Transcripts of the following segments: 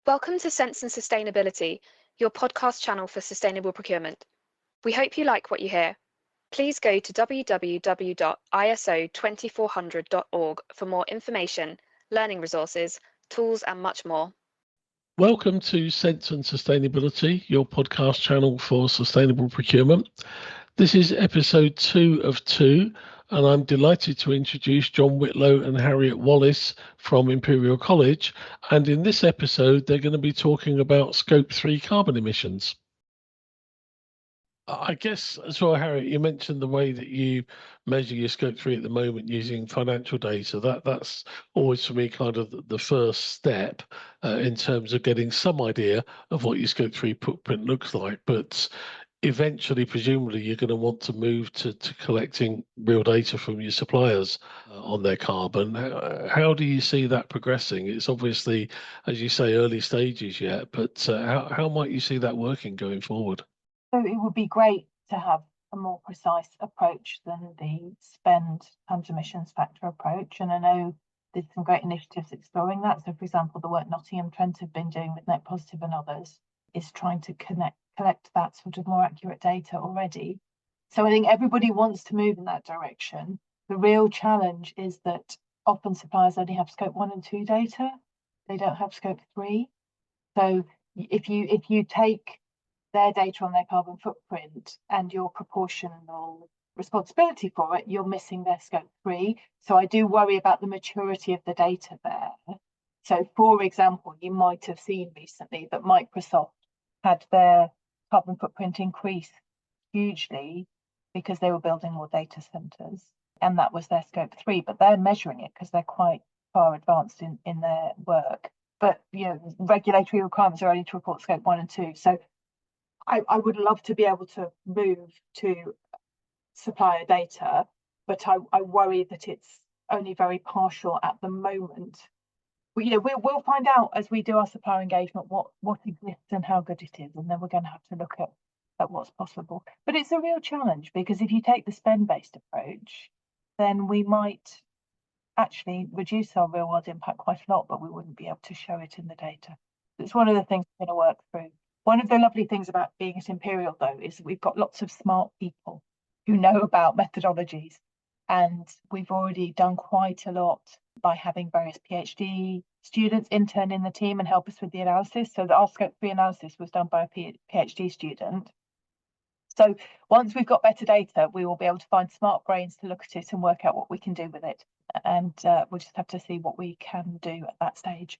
Welcome to Sense and Sustainability, your podcast channel for sustainable procurement. We hope you like what you hear. Please go to www.iso2400.org for more information, learning resources, tools, and much more. Welcome to Sense and Sustainability, your podcast channel for sustainable procurement. This is episode 2 of 2, and I'm delighted to introduce John Whitlow and Harriet Wallace from Imperial College. And in this episode, they're going to be talking about Scope 3 carbon emissions. I guess as well, Harriet, you mentioned the way that you measure your Scope 3 at the moment using financial data. That's always for me kind of the first step in terms of getting some idea of what your Scope 3 footprint looks like. But eventually, presumably, you're going to want to move to collecting real data from your suppliers on their carbon. How do you see that progressing? It's obviously, as you say, early stages yet, but how might you see that working going forward? So it would be great to have a more precise approach than the spend times emissions factor approach. And I know there's some great initiatives exploring that. So, for example, the work Nottingham Trent have been doing with Net Positive and others is trying to collect that sort of more accurate data already. So I think everybody wants to move in that direction. The real challenge is that often suppliers only have Scope 1 and 2 data. They don't have Scope 3. So if you take their data on their carbon footprint and your proportional responsibility for it, you're missing their Scope 3. So I do worry about the maturity of the data there. So, for example, you might have seen recently that Microsoft had their carbon footprint increase hugely because they were building more data centers, and that was their Scope 3, but they're measuring it because they're quite far advanced in their work. But regulatory requirements are only to report Scope 1 and 2. So I would love to be able to move to supplier data, but I worry that it's only very partial at the moment. We'll find out as we do our supplier engagement what exists and how good it is, and then we're going to have to look at what's possible. But it's a real challenge because if you take the spend-based approach, then we might actually reduce our real-world impact quite a lot, but we wouldn't be able to show it in the data. It's one of the things we're going to work through. One of the lovely things about being at Imperial, though, is we've got lots of smart people who know about methodologies. And we've already done quite a lot by having various PhD students intern in the team and help us with the analysis. So our Scope 3 analysis was done by a PhD student. So once we've got better data, we will be able to find smart brains to look at it and work out what we can do with it. And we'll just have to see what we can do at that stage.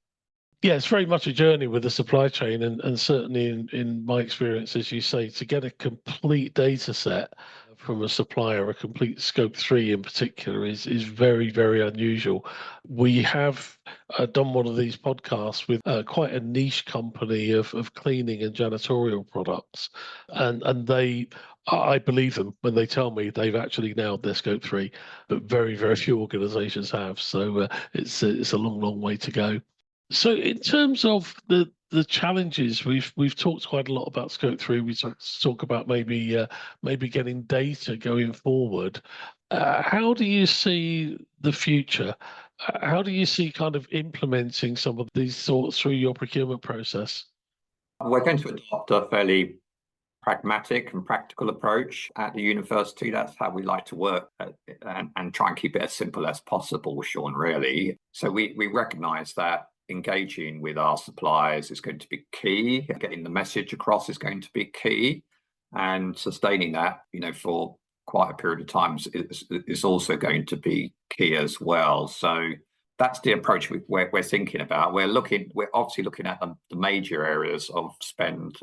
Yeah, it's very much a journey with the supply chain, and certainly in my experience, as you say, to get a complete data set from a supplier, a complete Scope 3 in particular, is very, very unusual. We have done one of these podcasts with quite a niche company of cleaning and janitorial products, and they, I believe them when they tell me they've actually nailed their Scope 3, but very, very few organisations have. So it's a long, long way to go. So in terms of the challenges, we've talked quite a lot about Scope 3. We talk about maybe getting data going forward. How do you see the future? How do you see kind of implementing some of these thoughts through your procurement process? We're going to adopt a fairly pragmatic and practical approach at the university. That's how we like to work and try and keep it as simple as possible, Sean, really. So we recognise that engaging with our suppliers is going to be key. Getting the message across is going to be key, and sustaining that, for quite a period of time is also going to be key as well. So that's the approach we're thinking about. We're obviously looking at the major areas of spend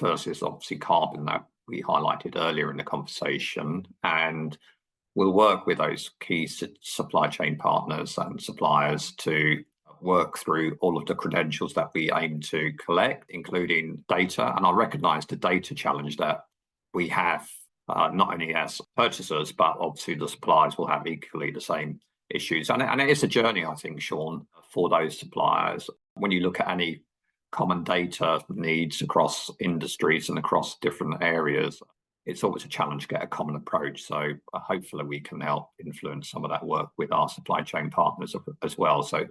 versus obviously carbon that we highlighted earlier in the conversation, and we'll work with those key supply chain partners and suppliers to work through all of the credentials that we aim to collect, including data. And I recognise the data challenge that we have, not only as purchasers, but obviously the suppliers will have equally the same issues. And it is a journey, I think, Sean, for those suppliers. When you look at any common data needs across industries and across different areas, it's always a challenge to get a common approach. So hopefully we can help influence some of that work with our supply chain partners as well. So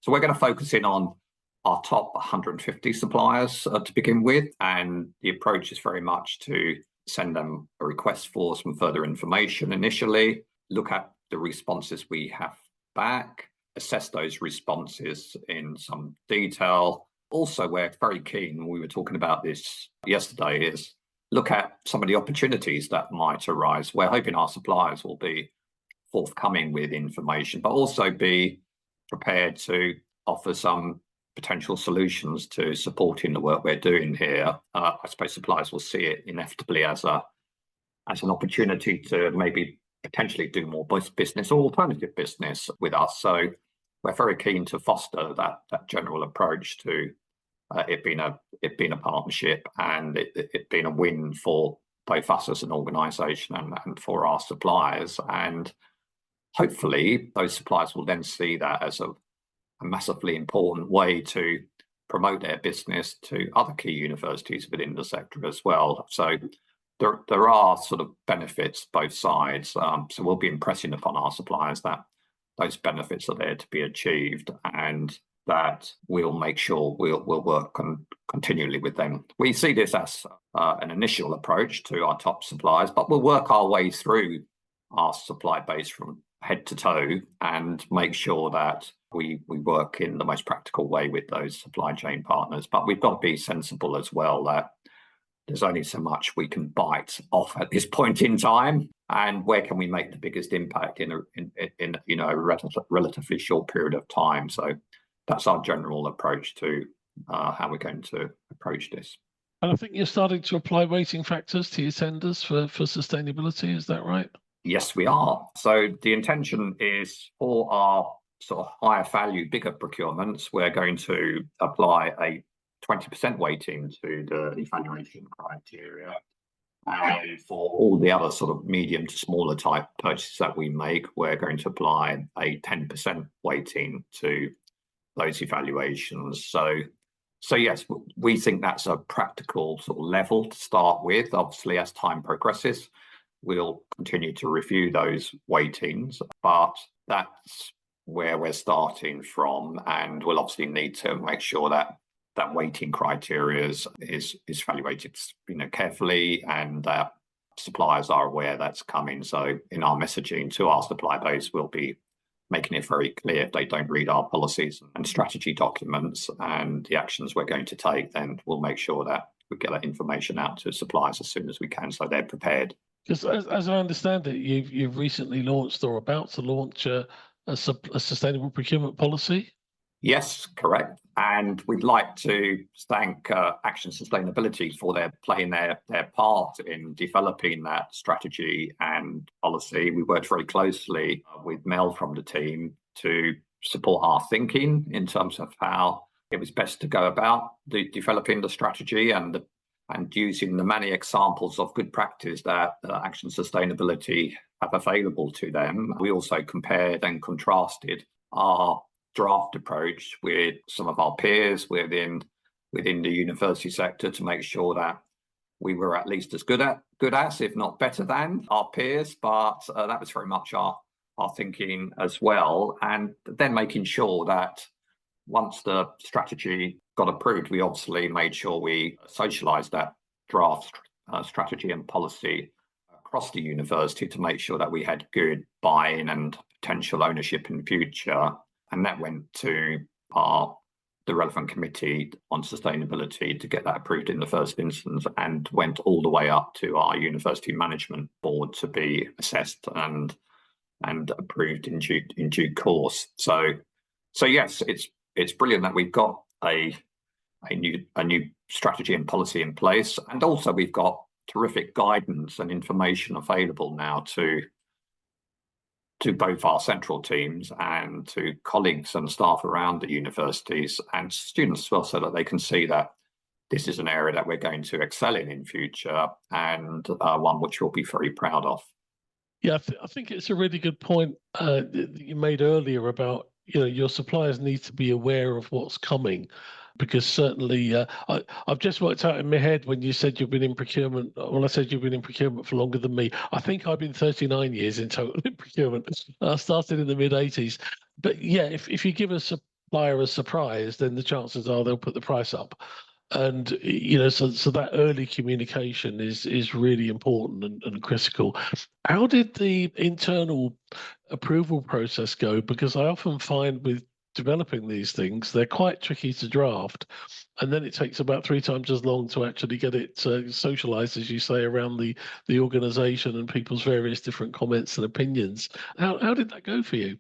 we're going to focus in on our top 150 suppliers to begin with, and the approach is very much to send them a request for some further information initially, look at the responses we have back, assess those responses in some detail. Also, we're very keen, we were talking about this yesterday, is look at some of the opportunities that might arise. We're hoping our suppliers will be forthcoming with information, but also be prepared to offer some potential solutions to supporting the work we're doing here. I suppose suppliers will see it inevitably as an opportunity to maybe potentially do more business or alternative business with us. So we're very keen to foster that general approach to it being a partnership, and it being a win for both us as an organisation and for our suppliers. And hopefully those suppliers will then see that as a massively important way to promote their business to other key universities within the sector as well. So there are sort of benefits both sides. So we'll be impressing upon our suppliers that those benefits are there to be achieved, and that we'll make sure we'll work continually with them. We see this as an initial approach to our top suppliers, but we'll work our way through our supply base from head to toe and make sure that we work in the most practical way with those supply chain partners. But we've got to be sensible as well that there's only so much we can bite off at this point in time, and where can we make the biggest impact in a relatively short period of time. So that's our general approach to how we're going to approach this. And I think you're starting to apply weighting factors to your tenders for sustainability. Is that right? Yes, we are. So the intention is for our sort of higher value, bigger procurements, we're going to apply a 20% weighting to the evaluation criteria. And for all the other sort of medium to smaller type purchases that we make, we're going to apply a 10% weighting to those evaluations. So yes, we think that's a practical sort of level to start with. Obviously, as time progresses, we'll continue to review those weightings, but that's where we're starting from, and we'll obviously need to make sure that that weighting criteria is evaluated, carefully, and that suppliers are aware that's coming. So in our messaging to our supply base, we'll be making it very clear if they don't read our policies and strategy documents and the actions we're going to take, then we'll make sure that we get that information out to suppliers as soon as we can, so they're prepared. Because as I understand it, you've recently launched or about to launch a sustainable procurement policy. Yes, correct. And we'd like to thank Action Sustainability for playing their part in developing that strategy and policy. We worked very closely with Mel from the team to support our thinking in terms of how it was best to go about developing the strategy and using the many examples of good practice that Action Sustainability have available to them. We also compared and contrasted our draft approach with some of our peers within the university sector to make sure that we were at least as good as, if not better than, our peers. But that was very much our thinking as well. And then making sure that once the strategy got approved, we obviously made sure we socialised that draft strategy and policy across the university to make sure that we had good buy-in and potential ownership in future. And that went to the relevant committee on sustainability to get that approved in the first instance, and went all the way up to our university management board to be assessed and approved in due course. So yes, it's brilliant that we've got a new strategy and policy in place, and also we've got terrific guidance and information available now to both our central teams and to colleagues and staff around the universities and students as well, so that they can see that this is an area that we're going to excel in future, and one which we'll be very proud of. Yeah, I think it's a really good point that you made earlier about, your suppliers need to be aware of what's coming, because certainly I've just worked out in my head when you said you've been in procurement. When I said you've been in procurement for longer than me, I think I've been 39 years in total in procurement. I started in the mid-'80s. But yeah, if you give a supplier a surprise, then the chances are they'll put the price up. And so that early communication is really important and critical. How did the internal approval process go? Because I often find with developing these things, they're quite tricky to draft, and then it takes about 3 times as long to actually get it socialized, as you say, around the organization and people's various different comments and opinions. How did that go for you?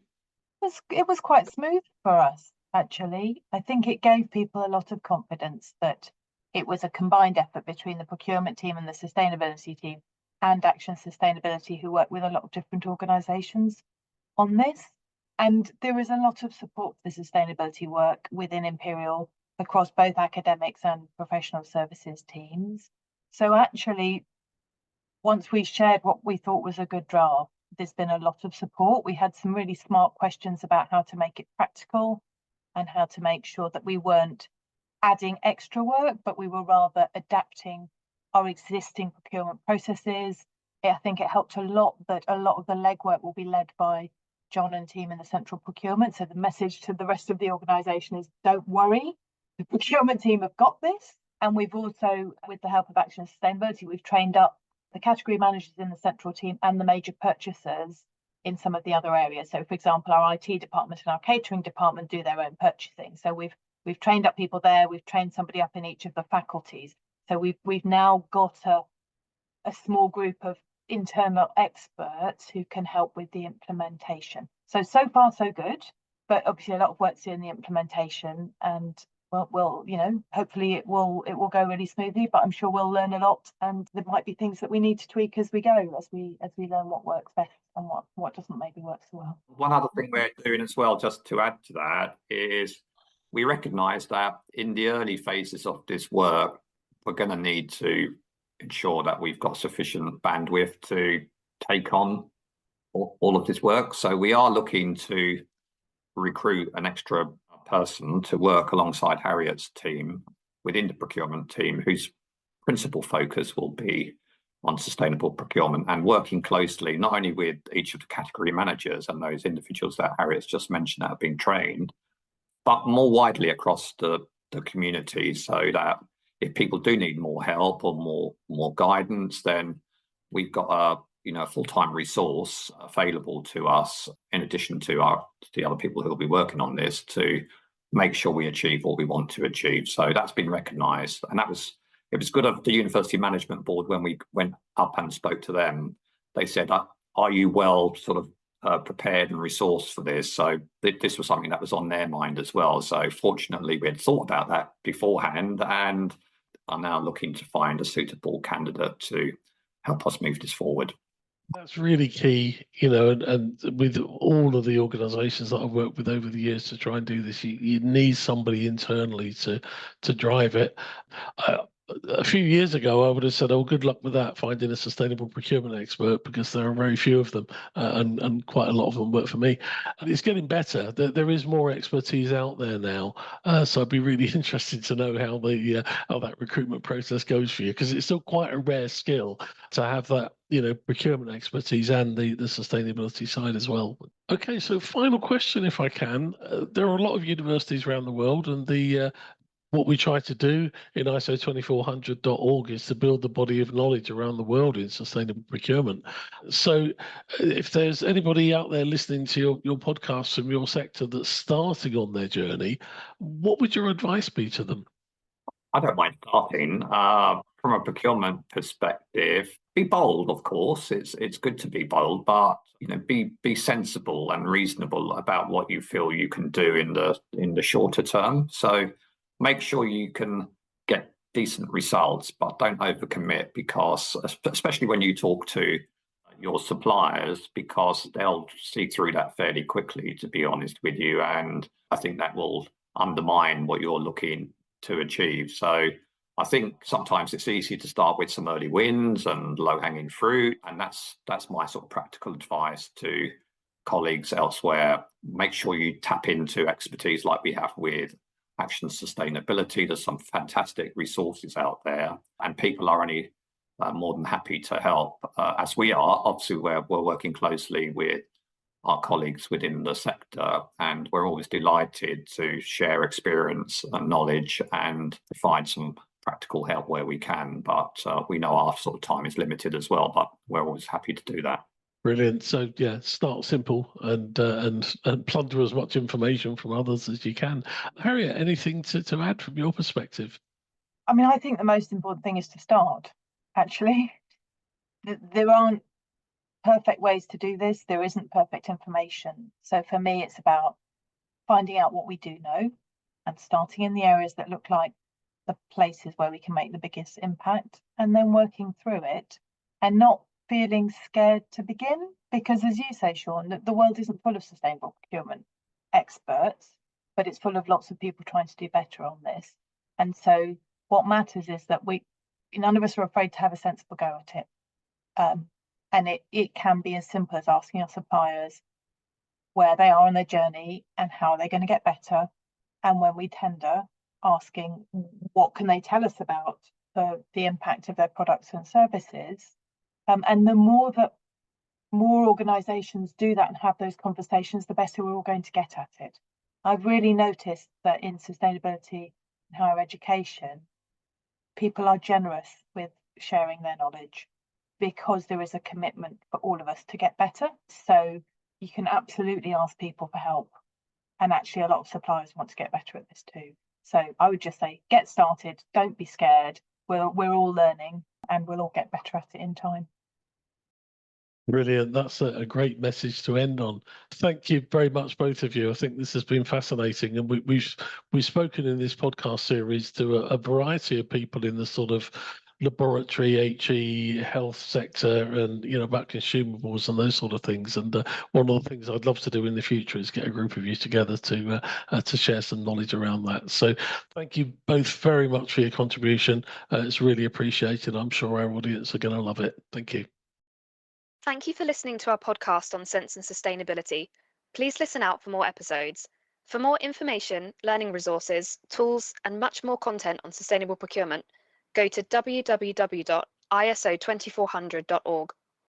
It was quite smooth for us, actually. I think it gave people a lot of confidence that it was a combined effort between the procurement team and the sustainability team and Action Sustainability, who work with a lot of different organisations on this. And there is a lot of support for the sustainability work within Imperial across both academics and professional services teams. So actually, once we shared what we thought was a good draft, there's been a lot of support. We had some really smart questions about how to make it practical and how to make sure that we weren't adding extra work, but we were rather adapting our existing procurement processes. I think it helped a lot that a lot of the legwork will be led by John and team in the central procurement. So the message to the rest of the organisation is, don't worry, the procurement team have got this. And we've also, with the help of Action Sustainability, we've trained up the category managers in the central team and the major purchasers in some of the other areas. So, for example, our IT department and our catering department do their own purchasing. So we've trained up people there. We've trained somebody up in each of the faculties. So we've now got a small group of internal experts who can help with the implementation. So far so good, but obviously a lot of work to do in the implementation, and hopefully it will go really smoothly, but I'm sure we'll learn a lot, and there might be things that we need to tweak as we go, as we learn what works best and what doesn't maybe work so well. One other thing we're doing as well, just to add to that, is we recognise that in the early phases of this work, we're going to need to ensure that we've got sufficient bandwidth to take on all of this work. So we are looking to recruit an extra person to work alongside Harriet's team within the procurement team, whose principal focus will be on sustainable procurement and working closely not only with each of the category managers and those individuals that Harriet's just mentioned that have been trained, but more widely across the community, so that if people do need more help or more guidance, then we've got a full-time resource available to us in addition to the other people who will be working on this to make sure we achieve what we want to achieve. So that's been recognised, and it was good of the University Management Board when we went up and spoke to them. They said, "Are you well sort of prepared and resourced for this?" So this was something that was on their mind as well. So fortunately, we had thought about that beforehand and are now looking to find a suitable candidate to help us move this forward. That's really key, and with all of the organisations that I've worked with over the years to try and do this, you need somebody internally to drive it. A few years ago, I would have said, "Oh, good luck with that, finding a sustainable procurement expert," because there are very few of them, and quite a lot of them work for me. And it's getting better. There is more expertise out there now, so I'd be really interested to know how that recruitment process goes for you, because it's still quite a rare skill to have that, procurement expertise and the sustainability side as well. Okay, so final question, if I can. There are a lot of universities around the world, and what we try to do in ISO 2400.org is to build the body of knowledge around the world in sustainable procurement. So if there's anybody out there listening to your podcast from your sector that's starting on their journey, what would your advice be to them? I don't mind starting. From a procurement perspective, be bold, of course. It's good to be bold, but be sensible and reasonable about what you feel you can do in the shorter term. So make sure you can get decent results, but don't overcommit, because especially when you talk to your suppliers, because they'll see through that fairly quickly, to be honest with you. And I think that will undermine what you're looking to achieve. So I think sometimes it's easy to start with some early wins and low-hanging fruit. And that's my sort of practical advice to colleagues elsewhere. Make sure you tap into expertise like we have with Action Sustainability. There's some fantastic resources out there, and people are only more than happy to help, as we are. Obviously, we're working closely with our colleagues within the sector, and we're always delighted to share experience and knowledge and provide some practical help where we can. But we know our sort of time is limited as well, but we're always happy to do that. Brilliant. So yeah, start simple and plunder as much information from others as you can. Harriet, anything to add from your perspective? I mean, I think the most important thing is to start, actually. There aren't perfect ways to do this. There isn't perfect information. So for me, it's about finding out what we do know and starting in the areas that look like the places where we can make the biggest impact, and then working through it and not feeling scared to begin. Because as you say, Sean, the world isn't full of sustainable procurement experts, but it's full of lots of people trying to do better on this. And so what matters is that none of us are afraid to have a sensible go at it. And it can be as simple as asking our suppliers where they are on their journey and how they're going to get better. And when we tender, asking what can they tell us about the impact of their products and services. And the more that more organisations do that and have those conversations, the better we're all going to get at it. I've really noticed that in sustainability and higher education, people are generous with sharing their knowledge, because there is a commitment for all of us to get better. So you can absolutely ask people for help. And actually a lot of suppliers want to get better at this too. So I would just say, get started, don't be scared. We're all learning and we'll all get better at it in time. Brilliant. That's a great message to end on. Thank you very much, both of you. I think this has been fascinating, and we've spoken in this podcast series to a variety of people in the sort of laboratory, HE, health sector, and about consumables and those sort of things. And one of the things I'd love to do in the future is get a group of you together to share some knowledge around that. So thank you both very much for your contribution. It's really appreciated. I'm sure our audience are going to love it. Thank you. Thank you for listening to our podcast on Sense and Sustainability. Please listen out for more episodes. For more information, learning resources, tools, and much more content on sustainable procurement, go to www.iso2400.org.